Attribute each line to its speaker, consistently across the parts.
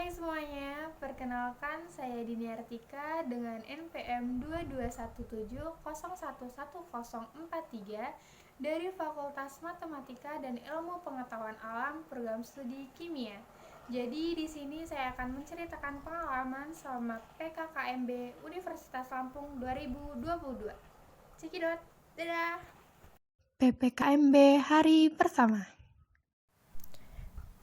Speaker 1: Hai semuanya, perkenalkan saya Dini Artika dengan NPM 2217011043 dari Fakultas Matematika dan Ilmu Pengetahuan Alam Program Studi Kimia. Jadi di sini saya akan menceritakan pengalaman selama PKKMB Universitas Lampung 2022. Cekidot, dadah!
Speaker 2: PPKMB hari pertama.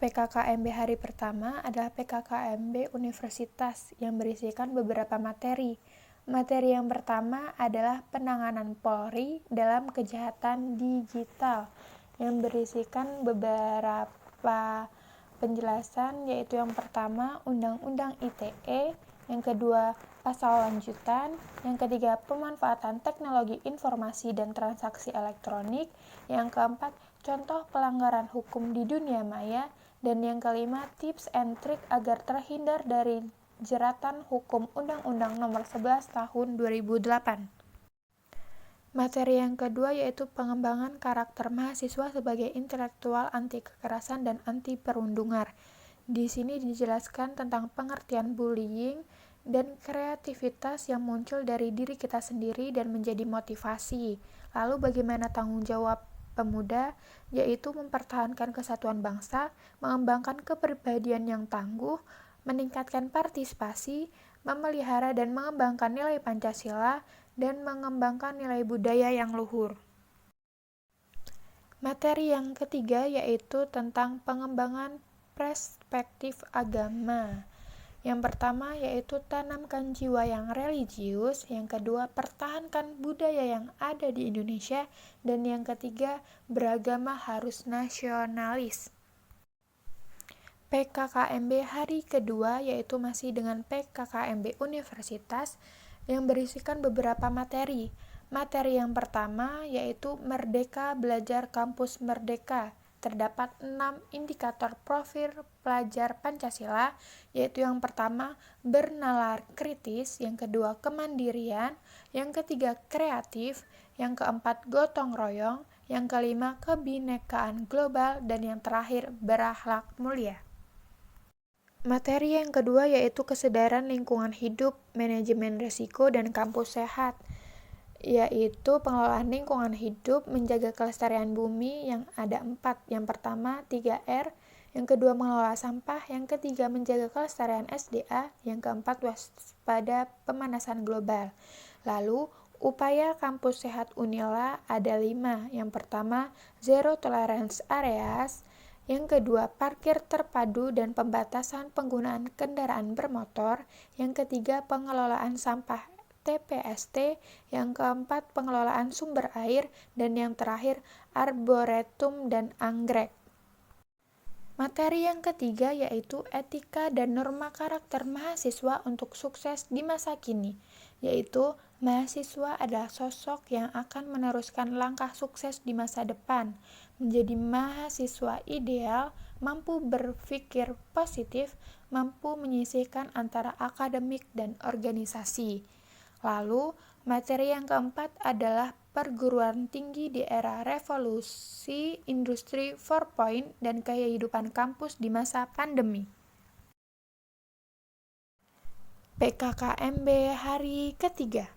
Speaker 1: PKKMB hari pertama adalah PKKMB Universitas yang berisikan beberapa materi. Materi yang pertama adalah penanganan Polri dalam kejahatan digital yang berisikan beberapa penjelasan, yaitu yang pertama Undang-Undang ITE, yang kedua pasal lanjutan, yang ketiga pemanfaatan teknologi informasi dan transaksi elektronik, yang keempat contoh pelanggaran hukum di dunia maya, dan yang kelima tips and trick agar terhindar dari jeratan hukum Undang-Undang Nomor 11 Tahun 2008. Materi yang kedua yaitu pengembangan karakter mahasiswa sebagai intelektual anti kekerasan dan anti perundungan. Di sini dijelaskan tentang pengertian bullying dan kreativitas yang muncul dari diri kita sendiri dan menjadi motivasi. Lalu bagaimana tanggung jawab pemuda, yaitu mempertahankan kesatuan bangsa, mengembangkan kepribadian yang tangguh, meningkatkan partisipasi, memelihara dan mengembangkan nilai Pancasila, dan mengembangkan nilai budaya yang luhur. Materi yang ketiga yaitu tentang pengembangan perspektif agama. Yang pertama yaitu tanamkan jiwa yang religius, yang kedua pertahankan budaya yang ada di Indonesia, dan yang ketiga beragama harus nasionalis. PKKMB hari kedua yaitu masih dengan PKKMB Universitas yang berisikan beberapa materi. Materi yang pertama yaitu Merdeka Belajar Kampus Merdeka. Terdapat 6 indikator profil pelajar Pancasila, yaitu yang pertama bernalar kritis, yang kedua kemandirian, yang ketiga kreatif, yang keempat gotong royong, yang kelima kebinekaan global, dan yang terakhir berakhlak mulia. Materi yang kedua yaitu kesadaran lingkungan hidup, manajemen risiko, dan kampus sehat, yaitu pengelolaan lingkungan hidup, menjaga kelestarian bumi yang ada 4. Yang pertama 3R, yang kedua mengelola sampah, yang ketiga menjaga kelestarian SDA, yang keempat waspada pemanasan global. Lalu upaya kampus sehat Unila ada 5. Yang pertama Zero Tolerance Areas, yang kedua parkir terpadu dan pembatasan penggunaan kendaraan bermotor, yang ketiga pengelolaan sampah TPST, yang keempat pengelolaan sumber air, dan yang terakhir arboretum dan anggrek. Materi yang ketiga yaitu etika dan norma karakter mahasiswa untuk sukses di masa kini, yaitu mahasiswa adalah sosok yang akan meneruskan langkah sukses di masa depan, menjadi mahasiswa ideal, mampu berpikir positif, mampu menyisihkan antara akademik dan organisasi. Lalu, materi yang keempat adalah perguruan tinggi di era revolusi industri 4.0 dan kehidupan kampus di masa pandemi. PKKMB hari ketiga.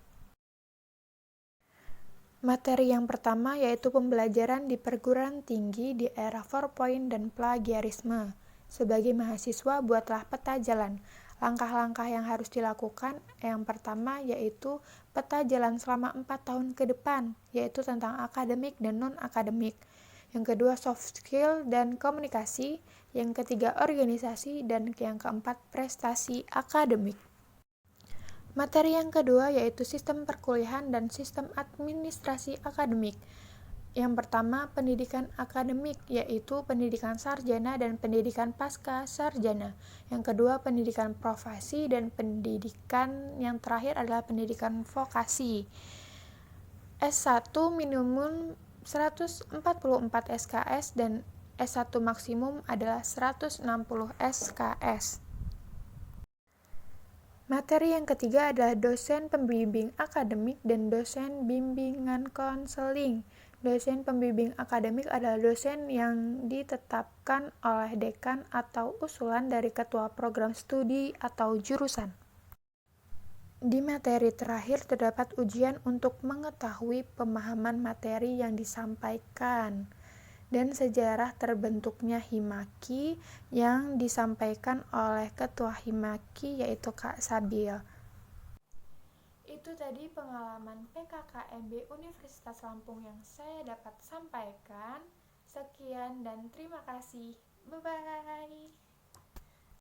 Speaker 1: Materi yang pertama yaitu pembelajaran di perguruan tinggi di era 4.0 dan plagiarisme. Sebagai mahasiswa, buatlah peta jalan. Langkah-langkah yang harus dilakukan yang pertama yaitu peta jalan selama 4 tahun ke depan, yaitu tentang akademik dan non-akademik. Yang kedua soft skill dan komunikasi, yang ketiga organisasi, dan yang keempat prestasi akademik. Materi yang kedua yaitu sistem perkuliahan dan sistem administrasi akademik. Yang pertama, pendidikan akademik, yaitu pendidikan sarjana dan pendidikan pasca sarjana. Yang kedua, pendidikan profesi, dan pendidikan yang terakhir adalah pendidikan vokasi. S1 minimum 144 SKS dan S1 maksimum adalah 160 SKS. Materi yang ketiga adalah dosen pembimbing akademik dan dosen bimbingan konseling. Dosen pembimbing akademik adalah dosen yang ditetapkan oleh dekan atau usulan dari ketua program studi atau jurusan. Di materi terakhir terdapat ujian untuk mengetahui pemahaman materi yang disampaikan dan sejarah terbentuknya Himaki yang disampaikan oleh ketua Himaki yaitu Kak Sabil. Itu tadi pengalaman PKKMB Universitas Lampung yang saya dapat sampaikan. Sekian dan terima kasih. Bye-bye.